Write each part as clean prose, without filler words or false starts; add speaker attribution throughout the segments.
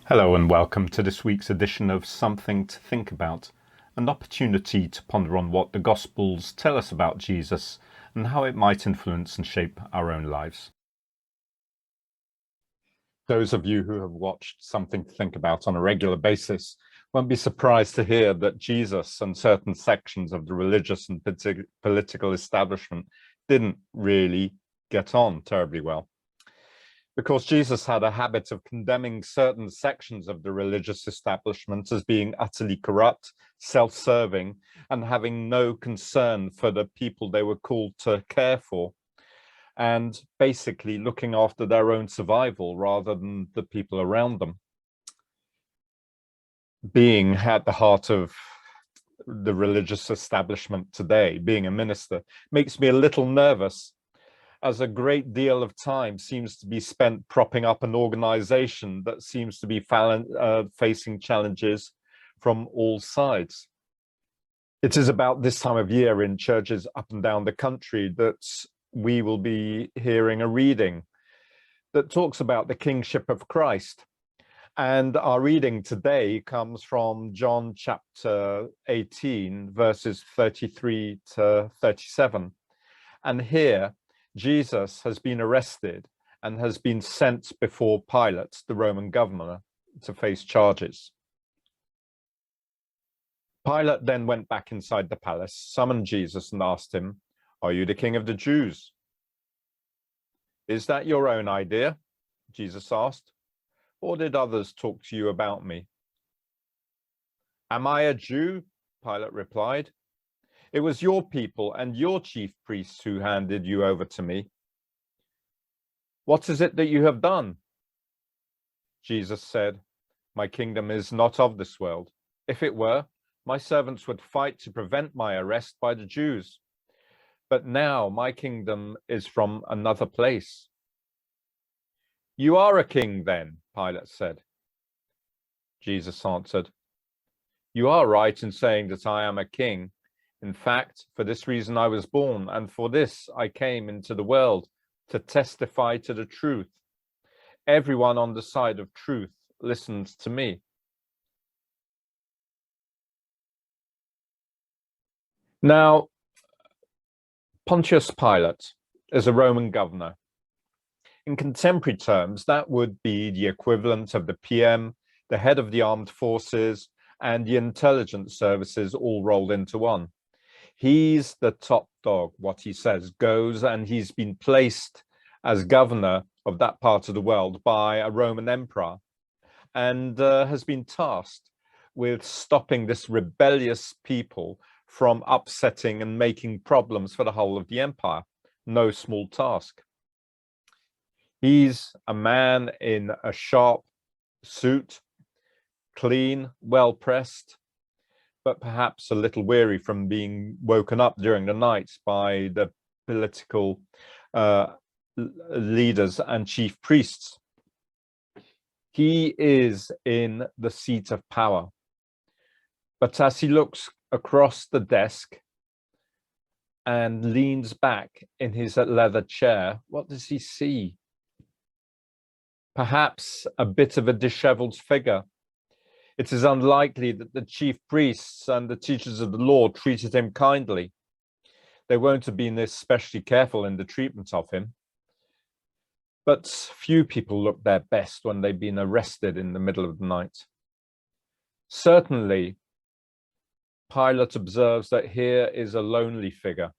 Speaker 1: Hello and welcome to this week's edition of Something to Think About, an opportunity to ponder on what the Gospels tell us about Jesus and how it might influence and shape our own lives. Those of you who have watched Something to Think About on a regular basis won't be surprised to hear that Jesus and certain sections of the religious and political establishment didn't really get on terribly well. Because Jesus had a habit of condemning certain sections of the religious establishment as being utterly corrupt, self-serving, and having no concern for the people they were called to care for, and basically looking after their own survival rather than the people around them. Being at the heart of the religious establishment today, being a minister, makes me a little nervous, as a great deal of time seems to be spent propping up an organization that seems to be facing challenges from all sides. It is about this time of year in churches up and down the country that we will be hearing a reading that talks about the kingship of Christ. And our reading today comes from John chapter 18, verses 33 to 37. And here, Jesus has been arrested and has been sent before Pilate, the Roman governor, to face charges. Pilate then went back inside the palace, summoned Jesus and asked him, "Are you the king of the Jews?" "Is that your own idea?" Jesus asked, "or did others talk to you about me?" "Am I a Jew?" Pilate replied. "It was your people and your chief priests who handed you over to me. What is it that you have done?" Jesus said, "My kingdom is not of this world. If it were, my servants would fight to prevent my arrest by the Jews. But now my kingdom is from another place." "You are a king then," Pilate said. Jesus answered, "You are right in saying that I am a king. In fact, for this reason I was born, and for this I came into the world, to testify to the truth. Everyone on the side of truth listens to me." Now, Pontius Pilate is a Roman governor. In contemporary terms, that would be the equivalent of the PM, the head of the armed forces, and the intelligence services all rolled into one. He's the top dog. What he says goes, and he's been placed as governor of that part of the world by a Roman emperor, and has been tasked with stopping this rebellious people from upsetting and making problems for the whole of the empire. No small task. He's a man in a sharp suit, clean, well pressed, but perhaps a little weary from being woken up during the night by the political leaders and chief priests. He is in the seat of power. But as he looks across the desk and leans back in his leather chair, what does he see? Perhaps a bit of a disheveled figure. It is unlikely that the chief priests and the teachers of the law treated him kindly. They won't have been especially careful in the treatment of him. But few people look their best when they've been arrested in the middle of the night. Certainly, Pilate observes that here is a lonely figure,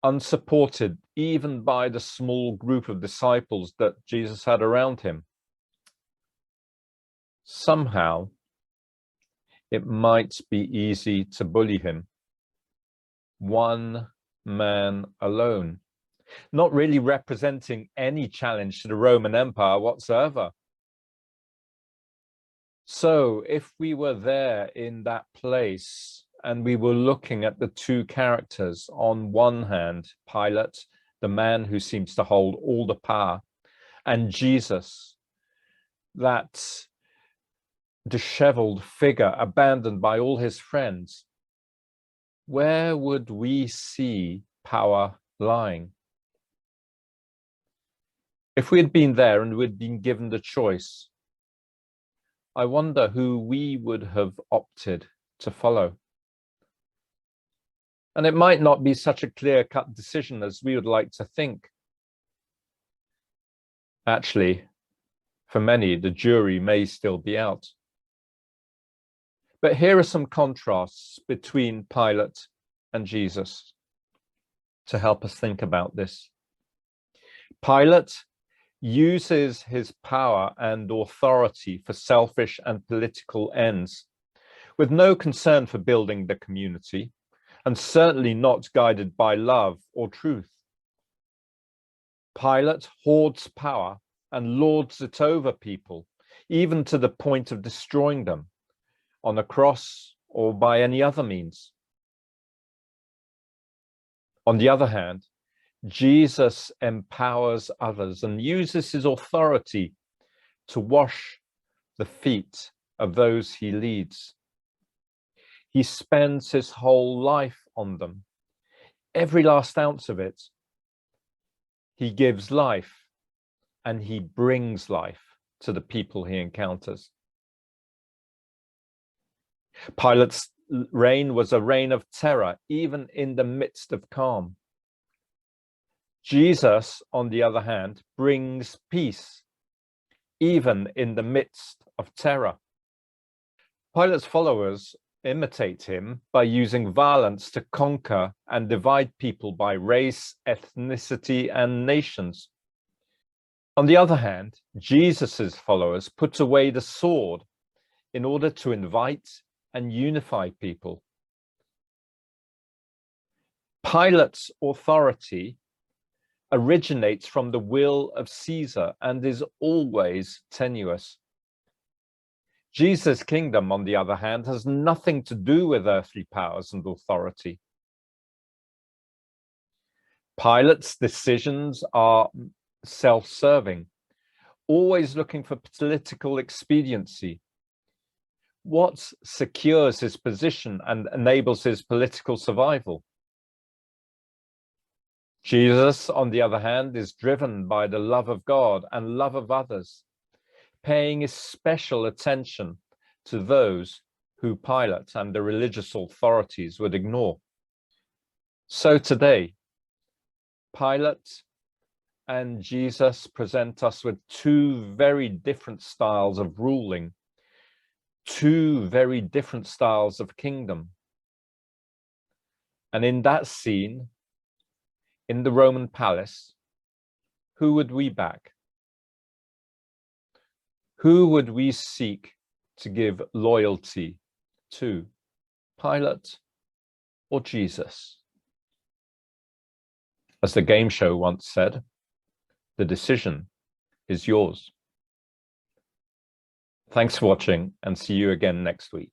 Speaker 1: unsupported even by the small group of disciples that Jesus had around him. Somehow, it might be easy to bully him. One man alone, not really representing any challenge to the Roman Empire whatsoever. So if we were there in that place and we were looking at the two characters, on one hand, Pilate, the man who seems to hold all the power, and Jesus, that disheveled figure abandoned by all his friends, where would we see power lying? If we had been there and we'd been given the choice, I wonder who we would have opted to follow. And it might not be such a clear-cut decision as we would like to think. Actually, for many, the jury may still be out. But here are some contrasts between Pilate and Jesus to help us think about this. Pilate uses his power and authority for selfish and political ends, with no concern for building the community, and certainly not guided by love or truth. Pilate hoards power and lords it over people, even to the point of destroying them on a cross or by any other means. On the other hand, Jesus empowers others and uses his authority to wash the feet of those he leads. He spends his whole life on them, every last ounce of it. He gives life and he brings life to the people he encounters. Pilate's reign was a reign of terror, even in the midst of calm. Jesus, on the other hand, brings peace, even in the midst of terror. Pilate's followers imitate him by using violence to conquer and divide people by race, ethnicity, and nations. On the other hand, Jesus's followers put away the sword in order to invite and unify people. Pilate's authority originates from the will of Caesar and is always tenuous. Jesus' kingdom, on the other hand, has nothing to do with earthly powers and authority. Pilate's decisions are self-serving, always looking for political expediency. What secures his position and enables his political survival? Jesus, on the other hand, is driven by the love of God and love of others, paying special attention to those who Pilate and the religious authorities would ignore. So today, Pilate and Jesus present us with two very different styles of ruling, two very different styles of kingdom. And in that scene, in the Roman palace, who would we back? Who would we seek to give loyalty to, Pilate or Jesus? As the game show once said, the decision is yours. Thanks for watching and see you again next week.